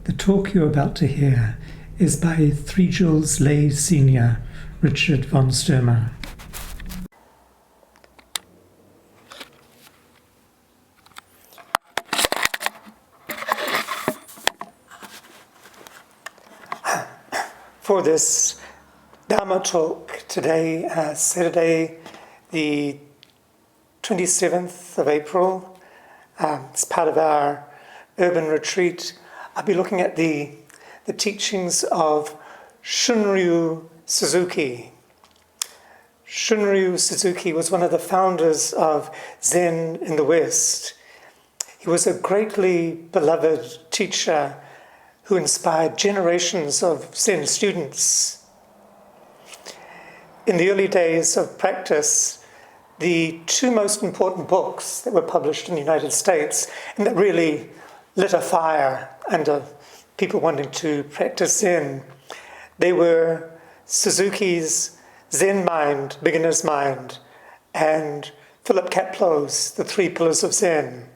The talk you're about to hear is by 3 Jules Lay Senior, Richard von Sturmer. For this Dharma talk today, Saturday, the 27th of April, it's part of our urban retreat. I'll be looking at the teachings of Shunryu Suzuki. Shunryu Suzuki was one of the founders of Zen in the West. He was a greatly beloved teacher who inspired generations of Zen students. In the early days of practice, the 2 most important books that were published in the United States and that really lit a fire under people wanting to practice Zen, they were Suzuki's Zen Mind, Beginner's Mind, and Philip Kaplow's The 3 Pillars of Zen.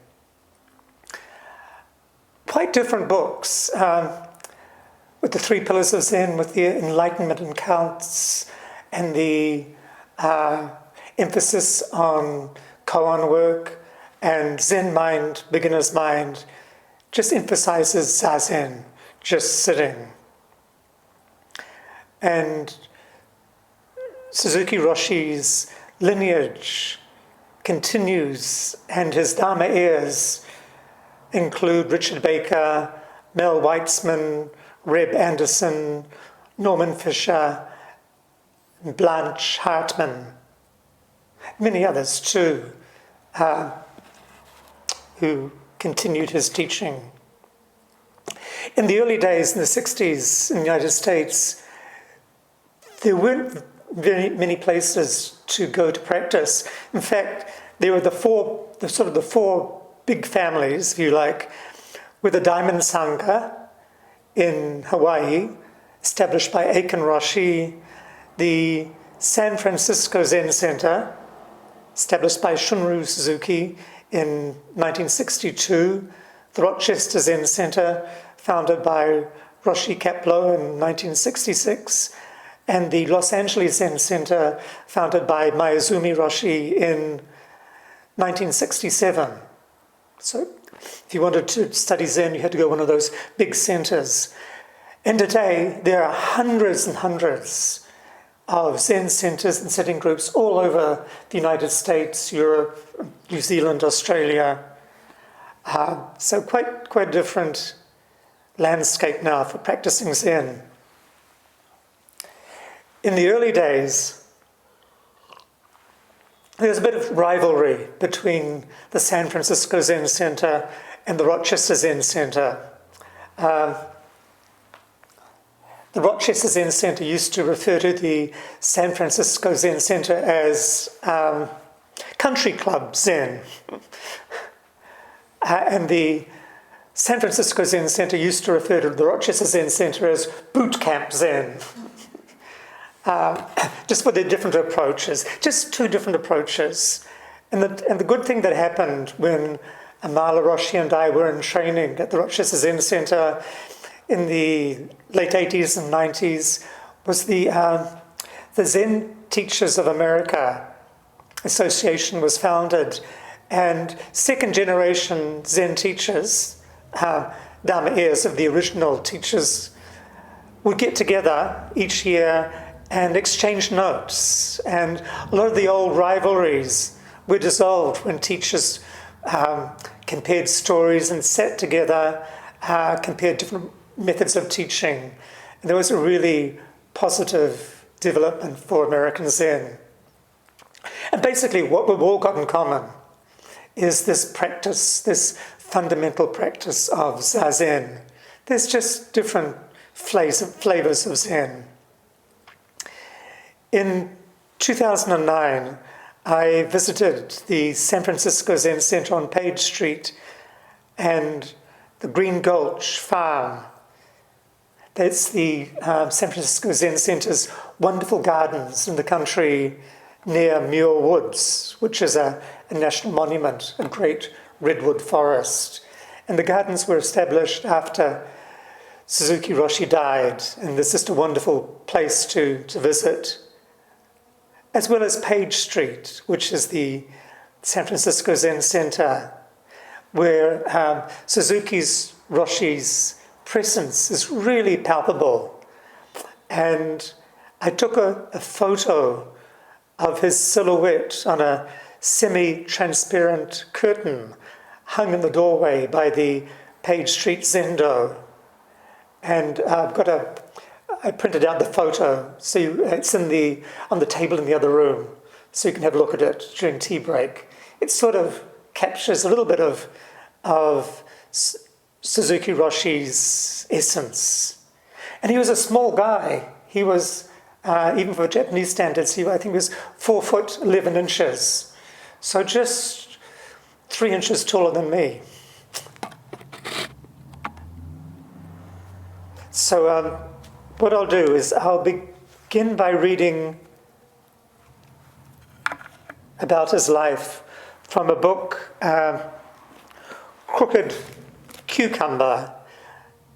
Quite different books, with the 3 Pillars of Zen, with the Enlightenment accounts and the emphasis on koan work, and Zen Mind, Beginner's Mind, just emphasizes zazen, just sitting. And Suzuki Roshi's lineage continues, and his Dharma heirs include Richard Baker, Mel Weitzman, Reb Anderson, Norman Fisher, Blanche Hartman, many others too, who continued his teaching. In the early days, in the 60s in the United States, there weren't very many places to go to practice. In fact, there were the four big families, if you like, with the Diamond Sangha in Hawaii, established by Aiken Roshi, the San Francisco Zen Center, established by Shunryu Suzuki in 1962, the Rochester Zen Center, founded by Roshi Kapleau in 1966, and the Los Angeles Zen Center, founded by Mayazumi Roshi in 1967. So if you wanted to study Zen, you had to go to one of those big centers. And today, there are hundreds and hundreds of Zen centers and sitting groups all over the United States, Europe, New Zealand, Australia. So quite a different landscape now for practicing Zen. In the early days, there was a bit of rivalry between the San Francisco Zen Center and the Rochester Zen Center. The Rochester Zen Center used to refer to the San Francisco Zen Center as Country Club Zen. And the San Francisco Zen Center used to refer to the Rochester Zen Center as Boot Camp Zen. Just for their different approaches, just 2 different approaches. And the good thing that happened when Amala Roshi and I were in training at the Rochester Zen Center in the late 80s and 90s was the Zen Teachers of America Association was founded, and 2nd generation Zen teachers, Dharma heirs of the original teachers, would get together each year and exchange notes. And a lot of the old rivalries were dissolved when teachers compared stories and sat together, compared different methods of teaching. And there was a really positive development for American Zen. And basically what we've all got in common is this practice, this fundamental practice of Zazen. There's just different flavors of Zen. In 2009, I visited the San Francisco Zen Center on Page Street and the Green Gulch Farm. That's the San Francisco Zen Center's wonderful gardens in the country near Muir Woods, which is a national monument, a great redwood forest. And the gardens were established after Suzuki Roshi died, and there's just a wonderful place to visit, as well as Page Street, which is the San Francisco Zen Center, where Suzuki's Roshi's presence is really palpable. And I took a photo of his silhouette on a semi-transparent curtain hung in the doorway by the Page Street Zendo. And I printed out the photo, so it's on the table in the other room, so you can have a look at it during tea break. It sort of captures a little bit of Suzuki Roshi's essence. And he was a small guy. He was, even for Japanese standards, I think he was 4 foot 11 inches. So just 3 inches taller than me. So what I'll do is I'll begin by reading about his life from a book, Crooked Cucumber,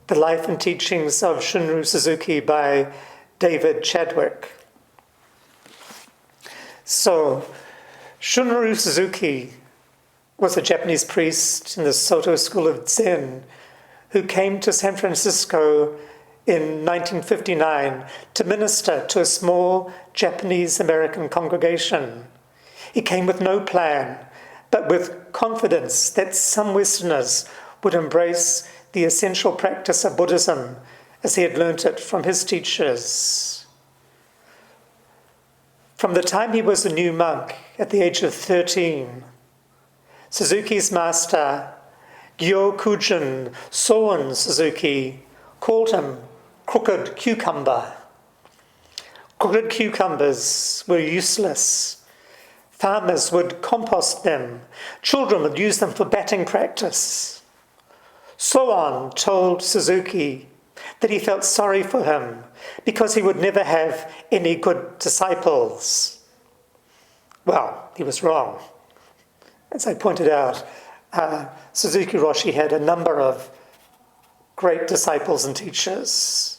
The Life and Teachings of Shunryu Suzuki by David Chadwick. So, Shunryu Suzuki was a Japanese priest in the Soto school of Zen who came to San Francisco in 1959 to minister to a small Japanese-American congregation. He came with no plan, but with confidence that some Westerners would embrace the essential practice of Buddhism as he had learnt it from his teachers. From the time he was a new monk at the age of 13, Suzuki's master, Gyokujin Soen Suzuki, called him Crooked Cucumber. Crooked cucumbers were useless. Farmers would compost them. Children would use them for batting practice. Soen told Suzuki that he felt sorry for him because he would never have any good disciples. Well, he was wrong. As I pointed out, Suzuki Roshi had a number of great disciples and teachers.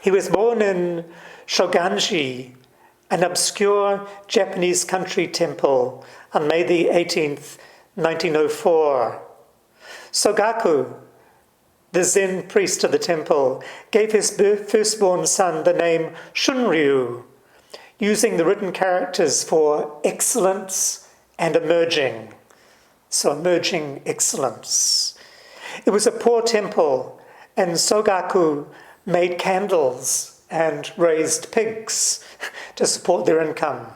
He was born in Shoganji, an obscure Japanese country temple, on May the 18th, 1904. Sogaku, the Zen priest of the temple, gave his firstborn son the name Shunryu, using the written characters for excellence and emerging. So emerging excellence. It was a poor temple, and Sogaku made candles and raised pigs to support their income.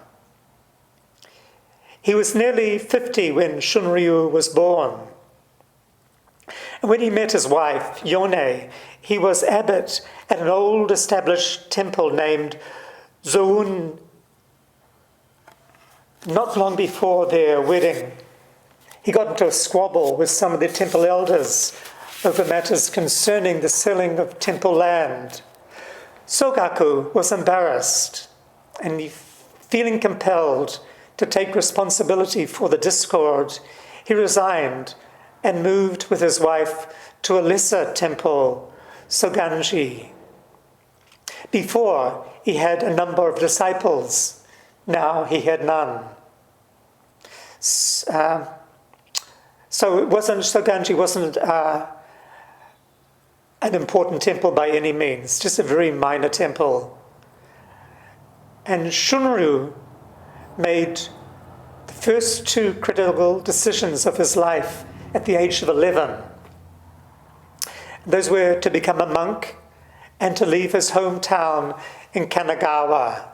He was nearly 50 when Shunryu was born. And when he met his wife, Yone, he was abbot at an old established temple named Zoun. Not long before their wedding, he got into a squabble with some of the temple elders over matters concerning the selling of temple land. Sogaku was embarrassed, and feeling compelled to take responsibility for the discord, he resigned and moved with his wife to a lesser temple, Soganji. Before, he had a number of disciples. Now he had none. So Soganji wasn't an important temple by any means, just a very minor temple. And Shunryu made the first 2 critical decisions of his life at the age of 11. Those were to become a monk and to leave his hometown in Kanagawa.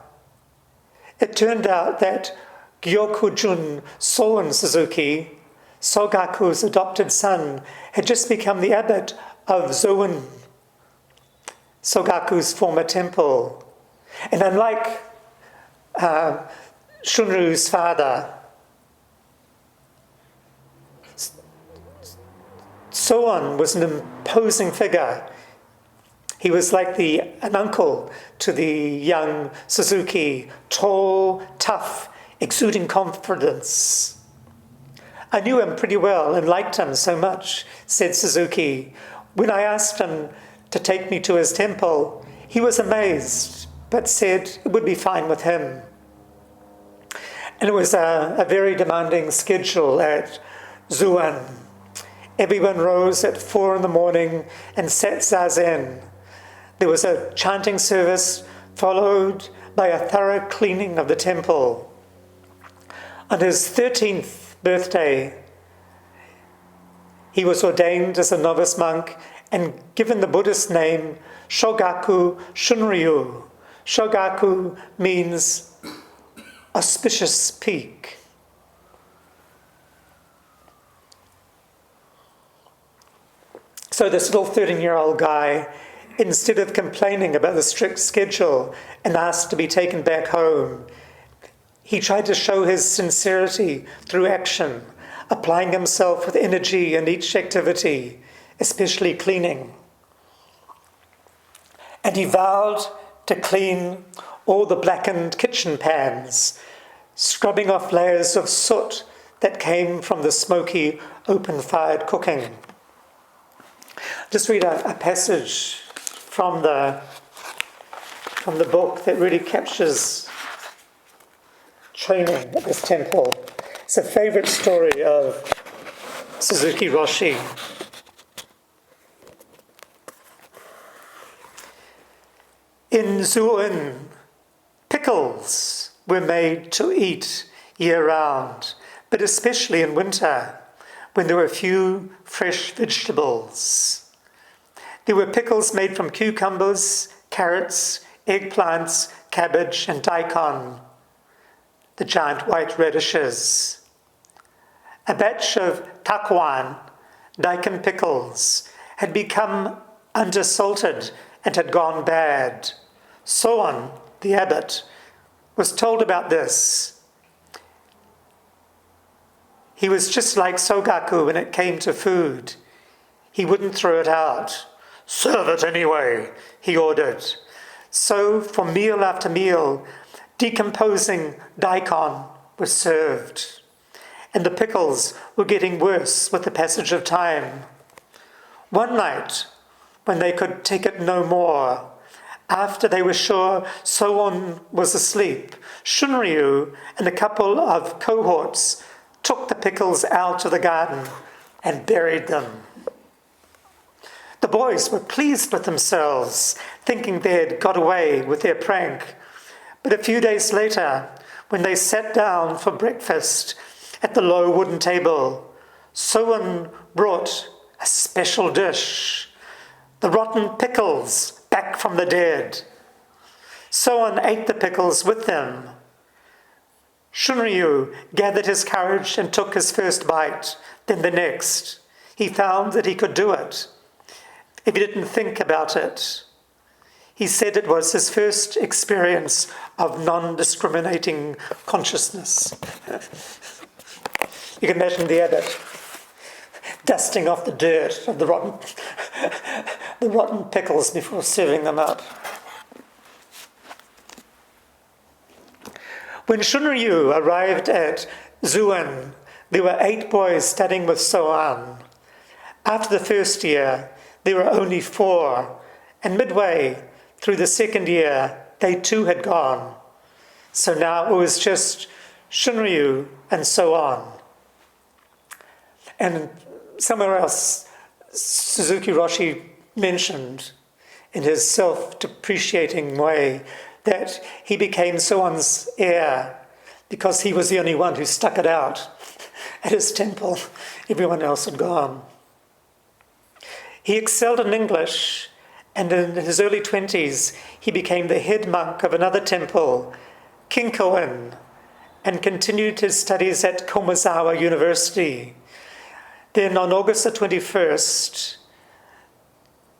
It turned out that Gyokujin Soen Suzuki, Sogaku's adopted son, had just become the abbot of Zoun, Sogaku's former temple. And unlike Shunryu's father, Soen was an imposing figure. He was like an uncle to the young Suzuki, tall, tough, exuding confidence. I knew him pretty well and liked him so much, said Suzuki, When I asked him to take me to his temple, he was amazed, but said it would be fine with him. And it was a very demanding schedule at Zuan. Everyone rose at 4 a.m. and sat zazen. There was a chanting service followed by a thorough cleaning of the temple. On his 13th birthday, he was ordained as a novice monk and given the Buddhist name Shogaku Shunryu. Shogaku means auspicious peak. So this little 13-year-old guy, instead of complaining about the strict schedule and asked to be taken back home, he tried to show his sincerity through action, applying himself with energy in each activity, especially cleaning. And he vowed to clean all the blackened kitchen pans, scrubbing off layers of soot that came from the smoky, open-fired cooking. Just read a passage from the book that really captures training at this temple. It's a favorite story of Suzuki Roshi. In Zuan, pickles were made to eat year-round, but especially in winter, when there were few fresh vegetables. There were pickles made from cucumbers, carrots, eggplants, cabbage, and daikon, the giant white radishes. A batch of takuan, daikon pickles, had become undersalted and had gone bad. Soon, the abbot, was told about this. He was just like Sogaku when it came to food. He wouldn't throw it out. "Serve it anyway," he ordered. So, for meal after meal, decomposing daikon was served. And the pickles were getting worse with the passage of time. One night, when they could take it no more, after they were sure Soon was asleep, Shunryu and a couple of cohorts took the pickles out of the garden and buried them. The boys were pleased with themselves, thinking they had got away with their prank. But a few days later, when they sat down for breakfast at the low wooden table, Soon brought a special dish, the rotten pickles back from the dead. Soun ate the pickles with them. Shunryu gathered his courage and took his first bite, then the next. He found that he could do it, if he didn't think about it. He said it was his first experience of non-discriminating consciousness. You can imagine the abbot dusting off the dirt of the rotten pickles before serving them up. When Shunryu arrived at Zuan, there were 8 boys studying with Soan. After the first year, there were only 4, and midway through the second year, they too had gone. So now it was just Shunryu and Soan. And somewhere else, Suzuki Roshi mentioned in his self-depreciating way that he became Soan's heir because he was the only one who stuck it out at his temple. Everyone else had gone. He excelled in English, and in his early 20s, he became the head monk of another temple, Kinkoin, and continued his studies at Komazawa University. Then on August the 21st,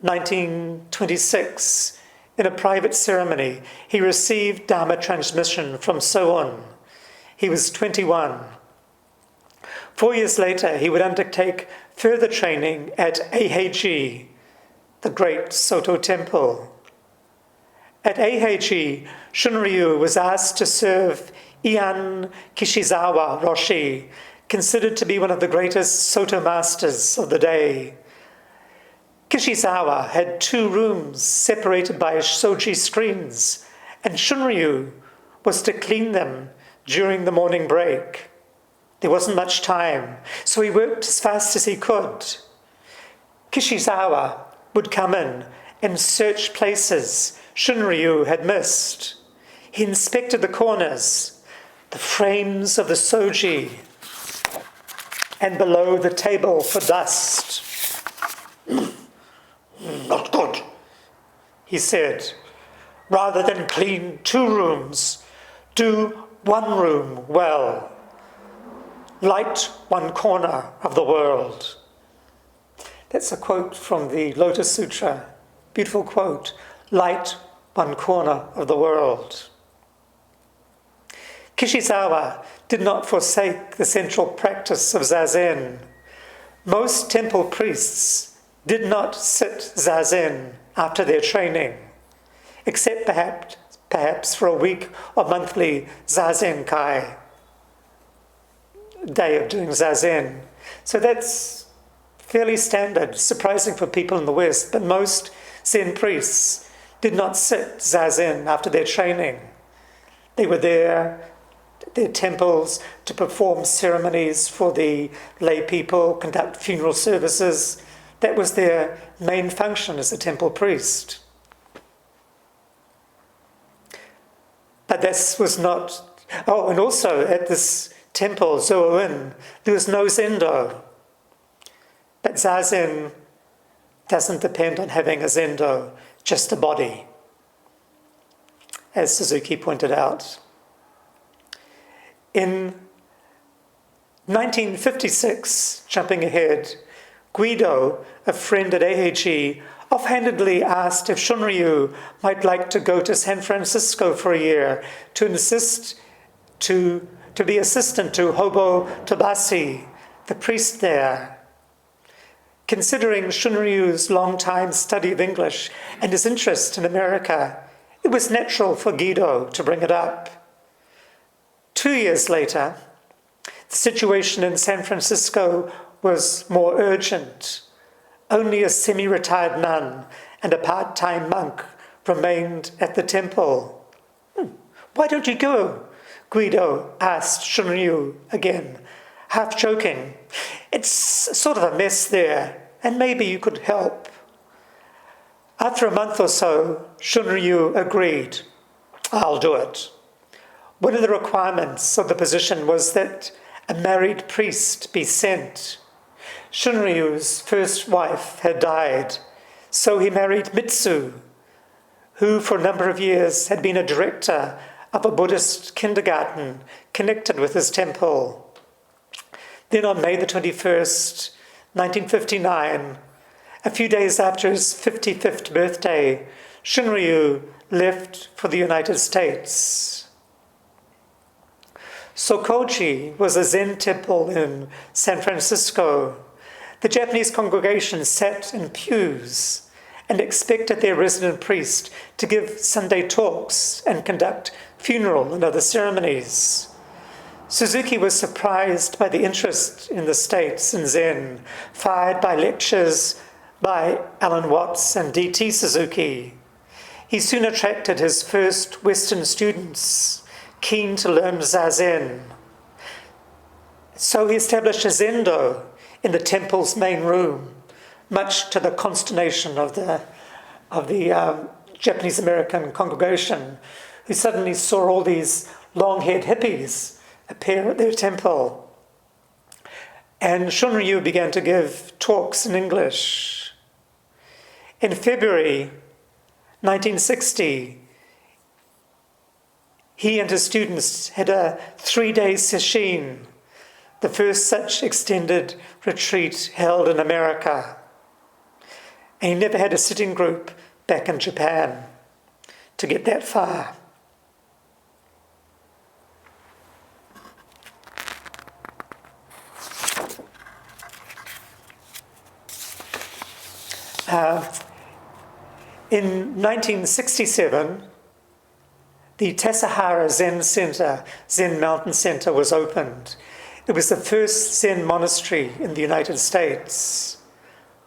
1926, in a private ceremony, he received Dharma transmission from Soun. He was 21. 4 years later, he would undertake further training at Eiheiji, the great Soto temple. At Eiheiji, Shunryu was asked to serve Ian Kishizawa Roshi, considered to be one of the greatest Soto masters of the day. Kishizawa had 2 rooms separated by shoji screens, and Shunryu was to clean them during the morning break. There wasn't much time, so he worked as fast as he could. Kishizawa would come in and search places Shunryu had missed. He inspected the corners, the frames of the soji, and below the table for dust. Not good, he said. Rather than clean 2 rooms, do 1 room well. Light 1 corner of the world. That's a quote from the Lotus Sutra. Beautiful quote. Light 1 corner of the world. Kishizawa did not forsake the central practice of zazen. Most temple priests did not sit zazen after their training, except perhaps for a week or monthly zazen kai, day of doing zazen. So that's fairly standard, surprising for people in the West, but most Zen priests did not sit zazen after their training. They were there at their temples to perform ceremonies for the lay people, conduct funeral services. That was their main function as a temple priest. But this was not... Oh, and also at this temple, Zoin, there was no zendo. But zazen doesn't depend on having a zendo, just a body, as Suzuki pointed out. In 1956, jumping ahead, Guido, a friend at Eheji, offhandedly asked if Shunryu might like to go to San Francisco for a year to be assistant to Hobo Tobasi, the priest there. Considering Shunryu's long-time study of English and his interest in America, it was natural for Guido to bring it up. 2 years later, the situation in San Francisco was more urgent. Only a semi-retired nun and a part-time monk remained at the temple. Why don't you go? Guido asked Shunryu again, half joking. It's sort of a mess there, and maybe you could help. After a month or so, Shunryu agreed. I'll do it. One of the requirements of the position was that a married priest be sent. Shunryu's first wife had died, so he married Mitsu, who for a number of years had been a director of a Buddhist kindergarten connected with his temple. Then on May the 21st, 1959, a few days after his 55th birthday, Shunryu left for the United States. Sokoji was a Zen temple in San Francisco. The Japanese congregation sat in pews and expected their resident priest to give Sunday talks and conduct funeral and other ceremonies. Suzuki was surprised by the interest in the States in Zen, fired by lectures by Alan Watts and D.T. Suzuki. He soon attracted his first Western students, keen to learn Zazen. So he established a zendo in the temple's main room, much to the consternation of the Japanese-American congregation, who suddenly saw all these long-haired hippies appear at their temple. And Shunryu began to give talks in English. In February 1960, he and his students had a 3-day sesshin, the first such extended retreat held in America. And he never had a sitting group back in Japan to get that far. In 1967, the Tassajara Zen Center, Zen Mountain Center, was opened. It was the first Zen monastery in the United States.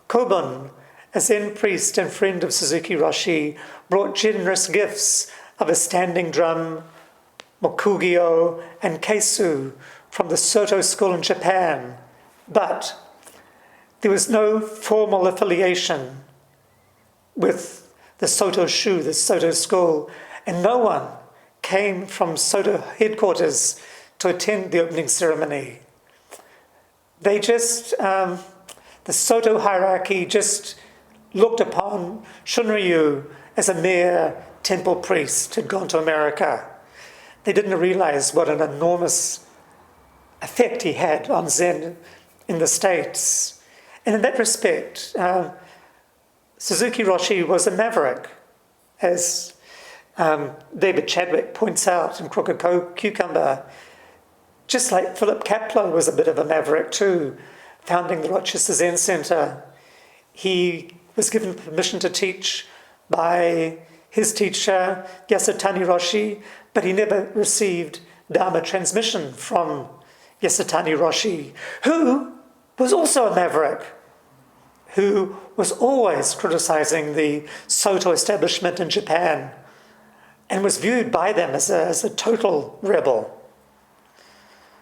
Kobun, a Zen priest and friend of Suzuki Roshi, brought generous gifts of a standing drum, mokugyo, and keisu from the Soto school in Japan, but there was no formal affiliation with the Soto Shu, the Soto school, and no one came from Soto headquarters to attend the opening ceremony. They just, the Soto hierarchy just looked upon Shunryu as a mere temple priest who'd gone to America. They didn't realize what an enormous effect he had on Zen in the States. And in that respect, Suzuki Roshi was a maverick, as David Chadwick points out in Crooked Cucumber, just like Philip Kapleau was a bit of a maverick too, founding the Rochester Zen Center. He was given permission to teach by his teacher, Yasutani Roshi, but he never received Dharma transmission from Yasutani Roshi, who was also a maverick, who was always criticizing the Soto establishment in Japan and was viewed by them as a total rebel.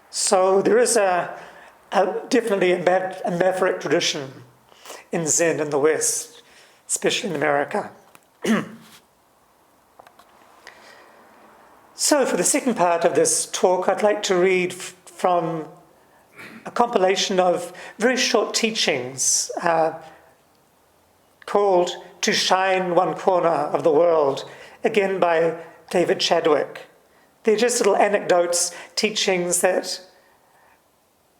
So there is definitely a maverick tradition in Zen in the West, especially in America. So for the second part of this talk, I'd like to read from a compilation of very short teachings called To Shine One Corner of the World, again by David Chadwick. They're just little anecdotes, teachings that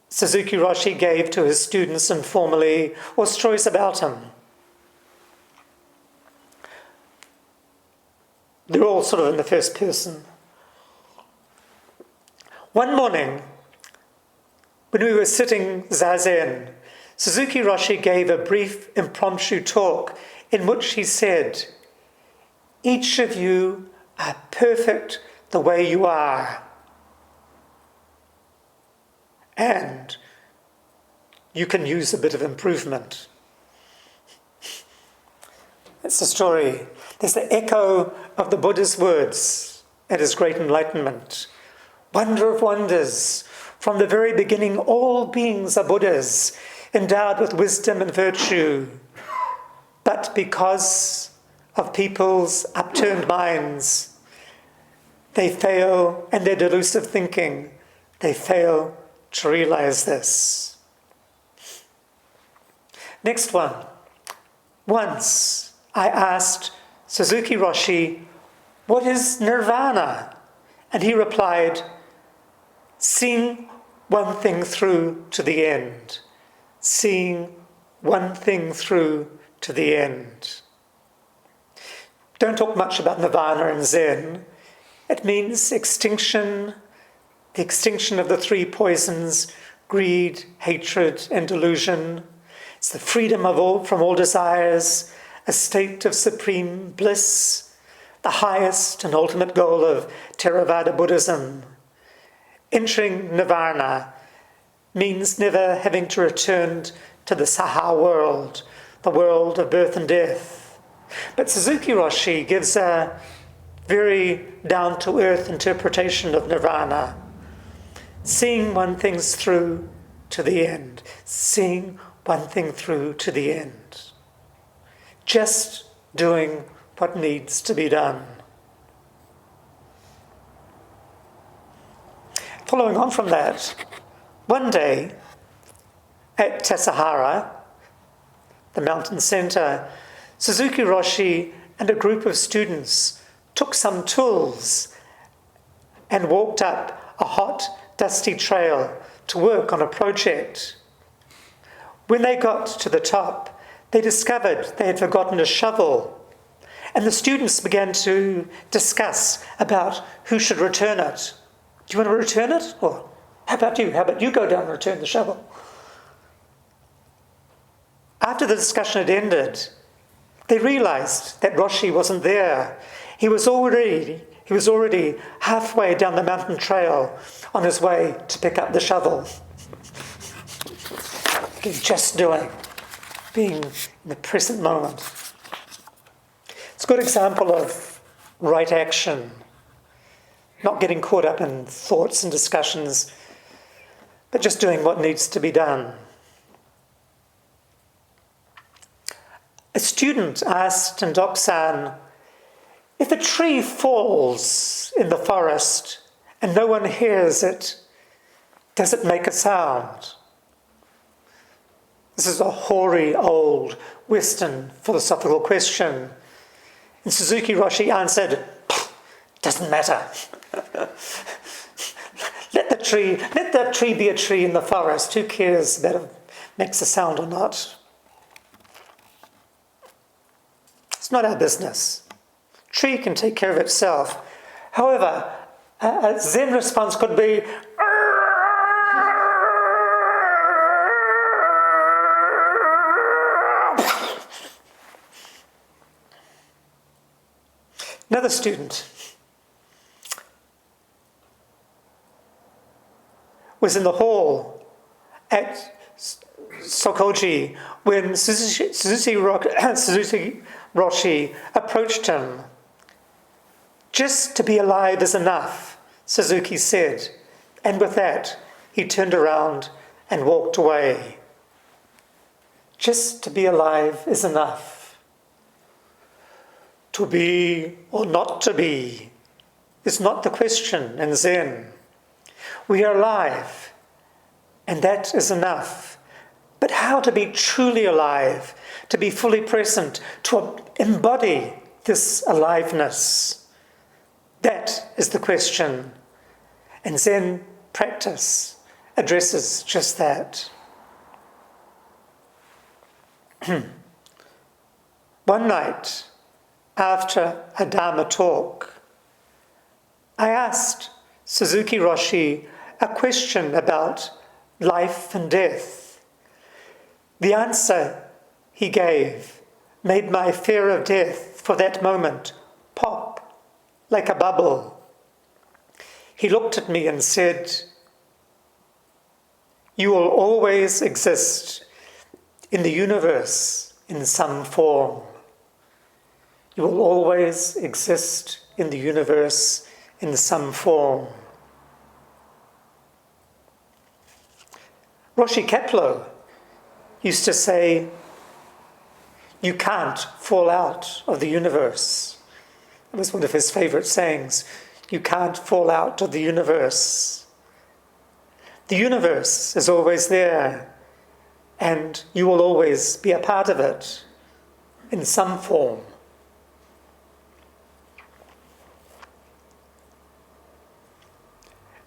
Suzuki Roshi gave to his students informally, or stories about him. They're all sort of in the first person. One morning, when we were sitting zazen, Suzuki Roshi gave a brief impromptu talk in which he said, "Each of you are perfect the way you are. And you can use a bit of improvement." That's the story. There's the echo of the Buddha's words at his great enlightenment. Wonder of wonders. From the very beginning, all beings are Buddhas, endowed with wisdom and virtue. But because of people's upturned minds, they fail, and their delusive thinking, they fail to realize this. Next one. Once I asked Suzuki Roshi, "What is nirvana?" And he replied, "Seeing one thing through to the end. Seeing one thing through to the end." Don't talk much about nirvana in Zen. It means extinction, the extinction of the three poisons, greed, hatred, and delusion. It's the freedom from all desires, a state of supreme bliss, the highest and ultimate goal of Theravada Buddhism. Entering nirvana means never having to return to the Saha world, the world of birth and death. But Suzuki Roshi gives a very down-to-earth interpretation of nirvana. Seeing one thing through to the end. Seeing one thing through to the end. Just doing what needs to be done. Following on from that, one day at Tassajara, the mountain center, Suzuki Roshi and a group of students took some tools and walked up a hot, dusty trail to work on a project. When they got to the top, they discovered they had forgotten a shovel, and the students began to discuss about who should return it. "Do you want to return it? Or how about you? How about you go down and return the shovel?" After the discussion had ended, they realized that Roshi wasn't there. He was already halfway down the mountain trail on his way to pick up the shovel. Just doing. being in the present moment. It's a good example of right action, not getting caught up in thoughts and discussions, but just doing what needs to be done. A student asked in Doksan, if a tree falls in the forest and no one hears it, does it make a sound? This is a hoary, old, Western philosophical question. And Suzuki Roshi answered, doesn't matter. Let that tree be a tree in the forest. Who cares that it makes a sound or not? It's not our business. Tree can take care of itself. However, a Zen response could be, another student was in the hall at Sokoji when Suzuki Roshi approached him. Just to be alive is enough, Suzuki said, and with that he turned around and walked away. Just to be alive is enough. To be or not to be is not the question in Zen. We are alive, and that is enough. But how to be truly alive, to be fully present, to embody this aliveness? That is the question. And Zen practice addresses just that. One night, after a Dharma talk, I asked Suzuki Roshi a question about life and death. The answer he gave made my fear of death for that moment pop like a bubble. He looked at me and said, "You will always exist in the universe in some form. You will always exist in the universe in some form." Roshi Kapleau used to say, "You can't fall out of the universe." It was one of his favorite sayings. You can't fall out of the universe. The universe is always there, and you will always be a part of it in some form.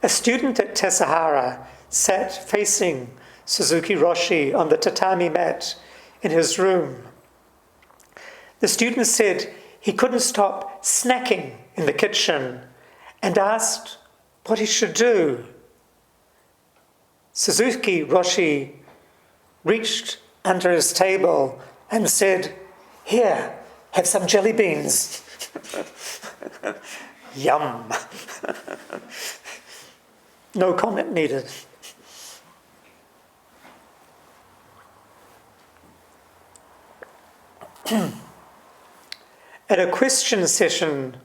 A student at Tassajara sat facing Suzuki Roshi on the tatami mat in his room. The student said he couldn't stop snacking in the kitchen and asked what he should do. Suzuki Roshi reached under his table and said, "Here, have some jelly beans." Yum. No comment needed. At a question session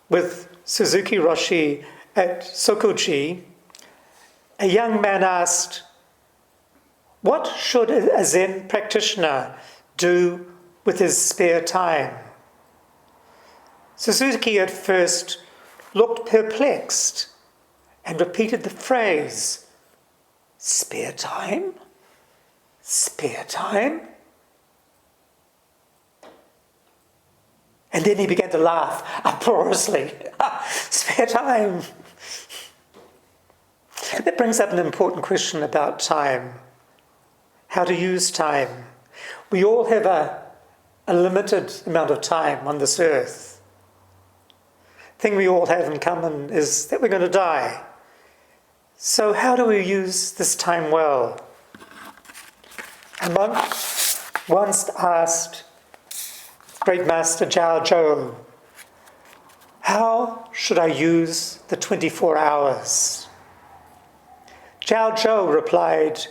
with Suzuki Roshi at Sokoji, a young man asked, "What should a Zen practitioner do with his spare time?" Suzuki at first looked perplexed and repeated the phrase, "Spare time? Spare time?" And then he began to laugh uproariously. Spare time. That brings up an important question about time. How to use time. We all have a limited amount of time on this earth. The thing we all have in common is that we're going to die. So how do we use this time well? A monk once asked Great Master Jiao Zhou, "How should I use the 24 hours?" Jiao Zhou replied,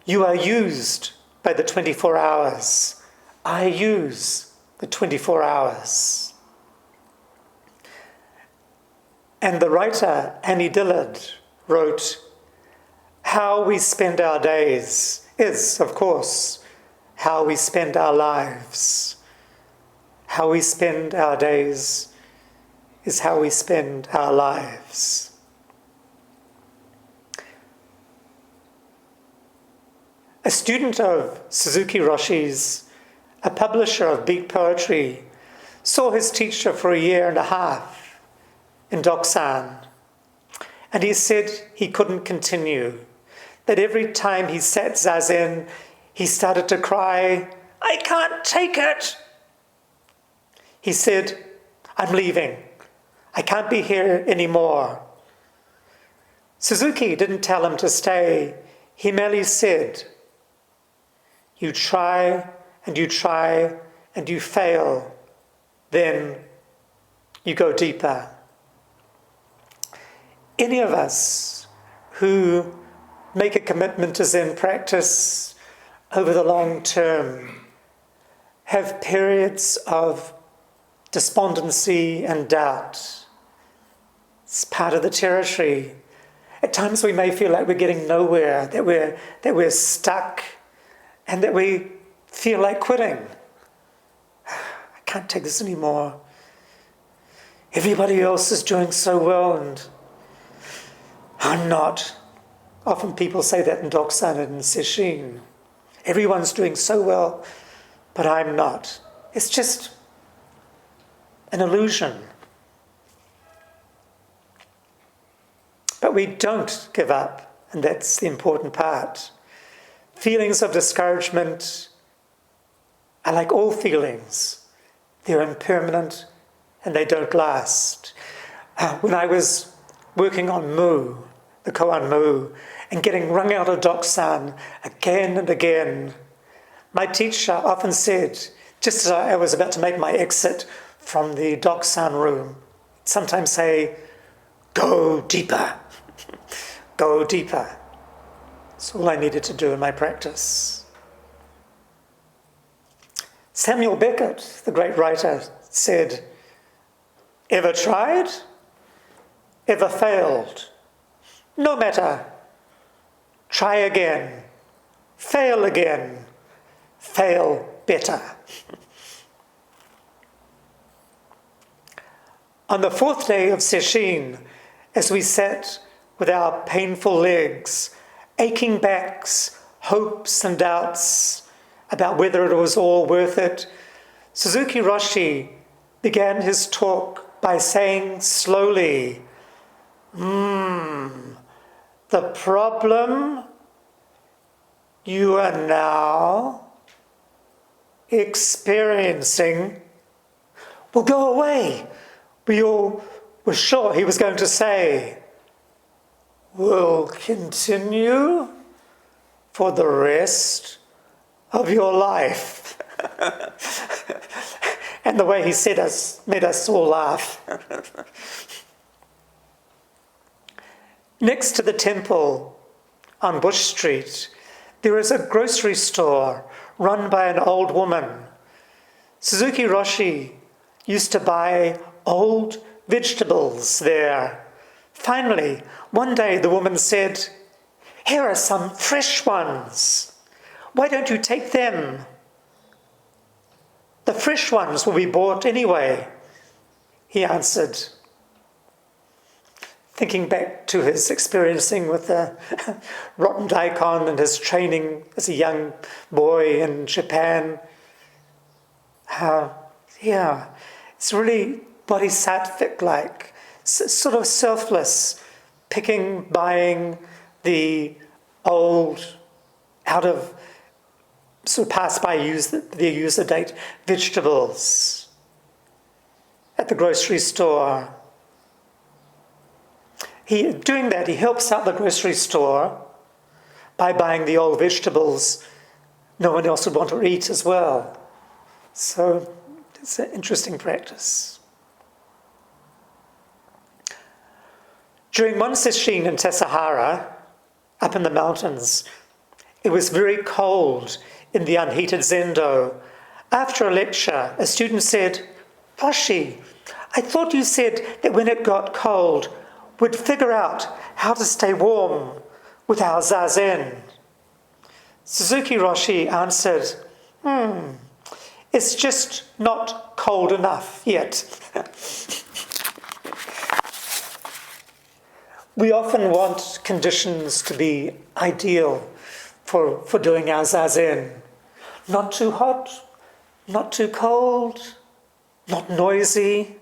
"You are used by the 24 hours. I use the 24 hours. And the writer, Annie Dillard, wrote, how we spend our days is, of course, how we spend our lives. How we spend our days is how we spend our lives. A student of Suzuki Roshi's, a publisher of beat poetry, saw his teacher for a year and a half in Dokusan, and he said he couldn't continue, that every time he sat zazen, he started to cry, "I can't take it." He said, "I'm leaving. I can't be here anymore." Suzuki didn't tell him to stay. He merely said, "You try and you try and you fail. Then you go deeper." Any of us who make a commitment to Zen practice over the long term have periods of despondency and doubt. It's part of the territory. At times we may feel like we're getting nowhere, that we're stuck, and that we feel like quitting. I can't take this anymore. Everybody else is doing so well and I'm not. Often people say that in Dokusan and in Sesshin. Everyone's doing so well, but I'm not. It's just an illusion. But we don't give up, and that's the important part. Feelings of discouragement are like all feelings. They're impermanent and they don't last. When I was working on Mu, the koan Mu, and getting wrung out of Dokusan again and again, my teacher often said, just as I was about to make my exit from the Dokusan room, sometimes say, "Go deeper, go deeper." That's all I needed to do in my practice. Samuel Beckett, the great writer, said, "Ever tried? Ever failed? No matter. Try again. Fail again. Fail better." On the fourth day of Sesshin, as we sat with our painful legs, aching backs, hopes and doubts about whether it was all worth it, Suzuki Roshi began his talk by saying slowly, "The problem you are now experiencing will go away." We all were sure he was going to say, "Will continue for the rest of your life." And the way he said made us all laugh. Next to the temple on Bush Street, there is a grocery store run by an old woman. Suzuki Roshi used to buy old vegetables there. Finally, one day the woman said, "Here are some fresh ones. Why don't you take them? The fresh ones will be bought anyway," he answered, thinking back to his experiencing with the rotten daikon and his training as a young boy in Japan. It's really bodhisattvic-like, sort of selfless, buying the old, out of, sort of past by their user date vegetables at the grocery store. Doing that, he helps out the grocery store by buying the old vegetables no one else would want to eat as well. So it's an interesting practice. During one sesshin in Tassajara, up in the mountains, it was very cold in the unheated zendo. After a lecture, a student said, "Roshi, I thought you said that when it got cold, we'd figure out how to stay warm with our zazen." Suzuki Roshi answered, "It's just not cold enough yet." We often want conditions to be ideal for doing our zazen. Not too hot, not too cold, not noisy.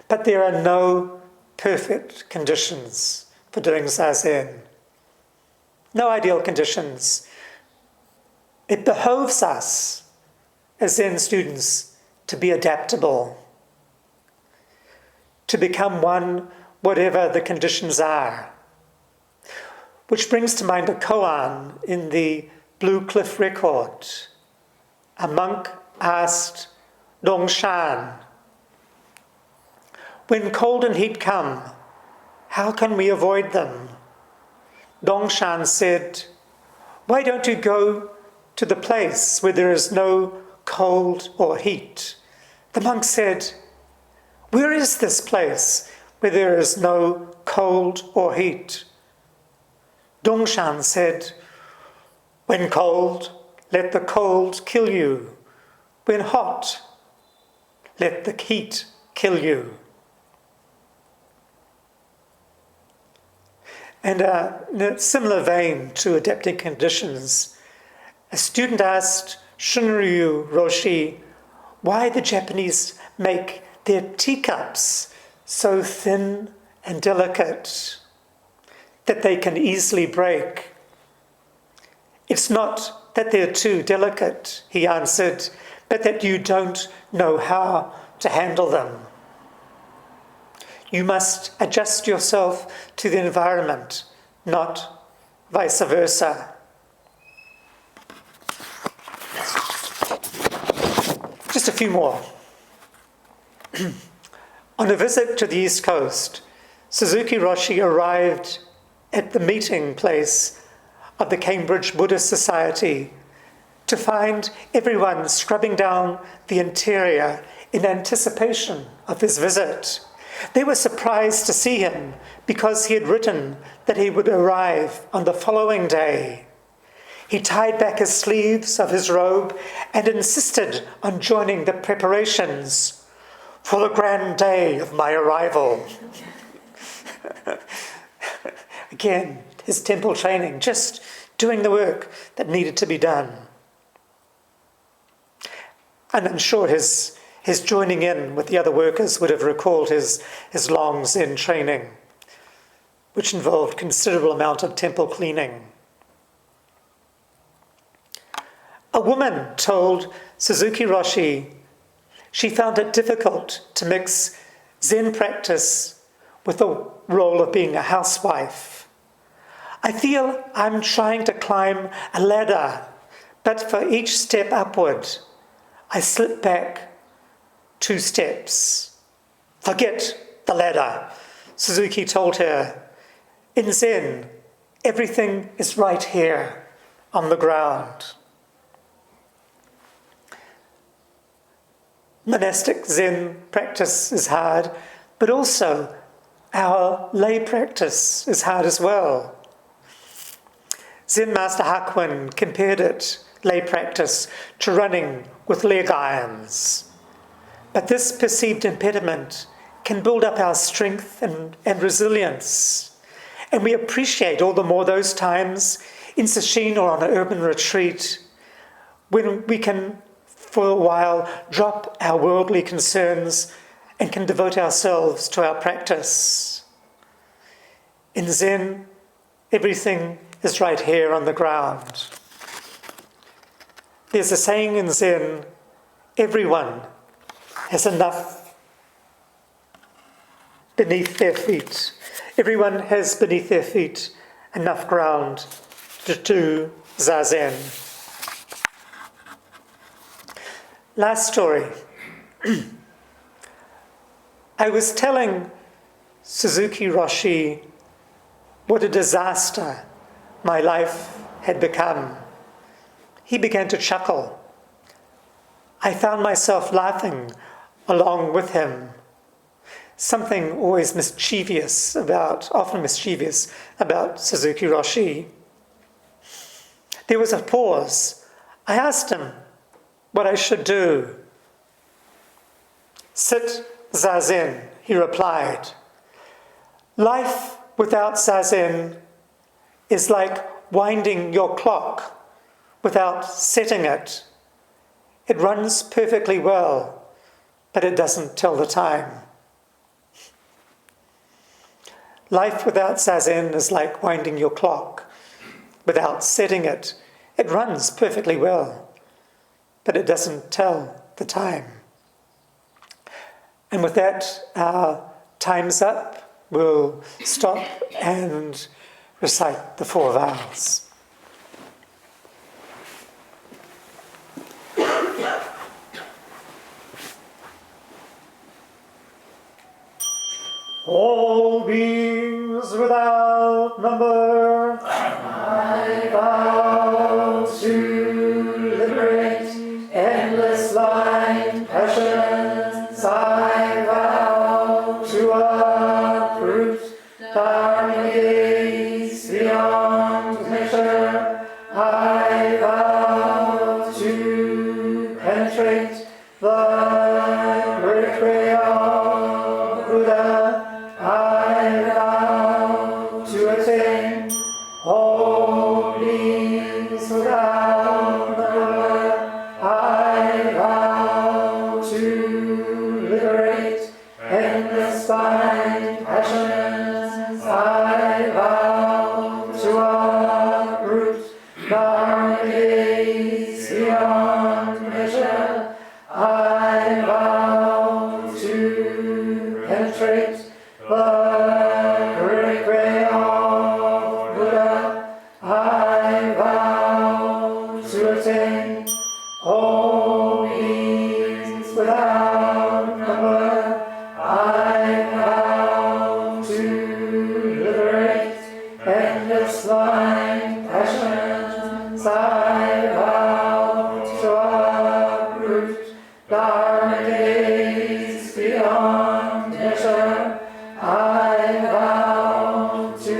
But there are no perfect conditions for doing zazen. No ideal conditions. It behoves us as Zen students to be adaptable, to become one whatever the conditions are. Which brings to mind a koan in the Blue Cliff Record. A monk asked Dongshan, "When cold and heat come, how can we avoid them?" Dongshan said, "Why don't you go to the place where there is no cold or heat?" The monk said, "Where is this place where there is no cold or heat?" Dongshan said, "When cold, let the cold kill you. When hot, let the heat kill you." And in a similar vein to adapting conditions, a student asked Shunryu Roshi why the Japanese make their teacups so thin and delicate that they can easily break. "It's not that they're too delicate," he answered, "but that you don't know how to handle them. You must adjust yourself to the environment, not vice versa." Just a few more. On a visit to the East Coast, Suzuki Roshi arrived at the meeting place of the Cambridge Buddhist Society to find everyone scrubbing down the interior in anticipation of his visit. They were surprised to see him because he had written that he would arrive on the following day. He tied back his sleeves of his robe and insisted on joining the preparations for the grand day of my arrival. Again, his temple training, just doing the work that needed to be done. And I'm sure his joining in with the other workers would have recalled his long Zen training, which involved considerable amount of temple cleaning. A woman told Suzuki Roshi she found it difficult to mix Zen practice with the role of being a housewife. "I feel I'm trying to climb a ladder, but for each step upward, I slip back 2 steps. Forget the ladder," Suzuki told her. "In Zen, everything is right here on the ground." Monastic Zen practice is hard, but also our lay practice is hard as well. Zen Master Hakuin compared it, lay practice, to running with leg irons. But this perceived impediment can build up our strength and resilience. And we appreciate all the more those times in sesshin or on an urban retreat when we can, for a while, drop our worldly concerns and can devote ourselves to our practice. In Zen, everything is right here on the ground. There's a saying in Zen, everyone has enough beneath their feet. Everyone has beneath their feet enough ground to do zazen. Last story. I was telling Suzuki Roshi what a disaster my life had become. he began to chuckle. I found myself laughing along with him. Something always often mischievous about Suzuki Roshi. There was a pause. I asked him what I should do. Sit zazen, he replied. Life without zazen is like winding your clock without setting it. It runs perfectly well, but it doesn't tell the time. Life without zazen is like winding your clock without setting it. It runs perfectly well, but it doesn't tell the time. And with that, our time's up. We'll stop and recite the 4 vows. All beings without number, I vow to liberate endless blind passions. I vow to uproot Dharma gaze beyond measure. I vow to penetrate the great way of Buddha. I vow to attain all beings without number. I vow to liberate endless blind passions. I vow to uproot Dharma gaze beyond measure. I vow to penetrate the great way of Buddha. I vow to attain all beings without number. I vow to liberate endless blind passions. I vow to uproot Dharma gaze beyond measure. I vow to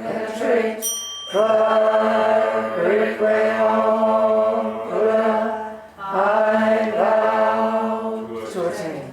penetrate the great way of Buddha. I vow to attain.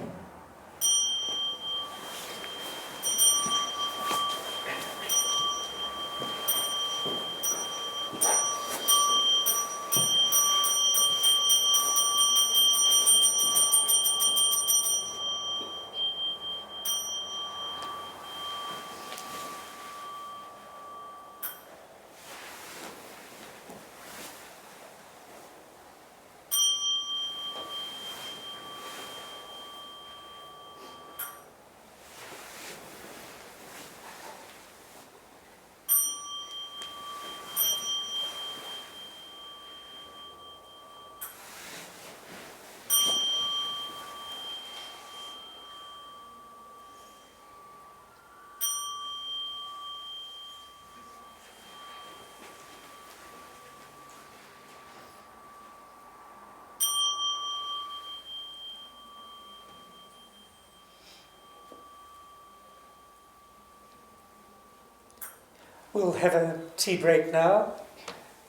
We'll have a tea break now,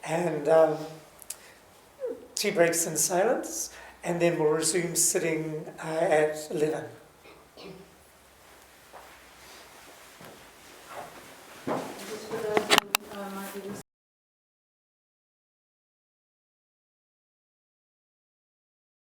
and tea breaks in silence, and then we'll resume sitting at 11.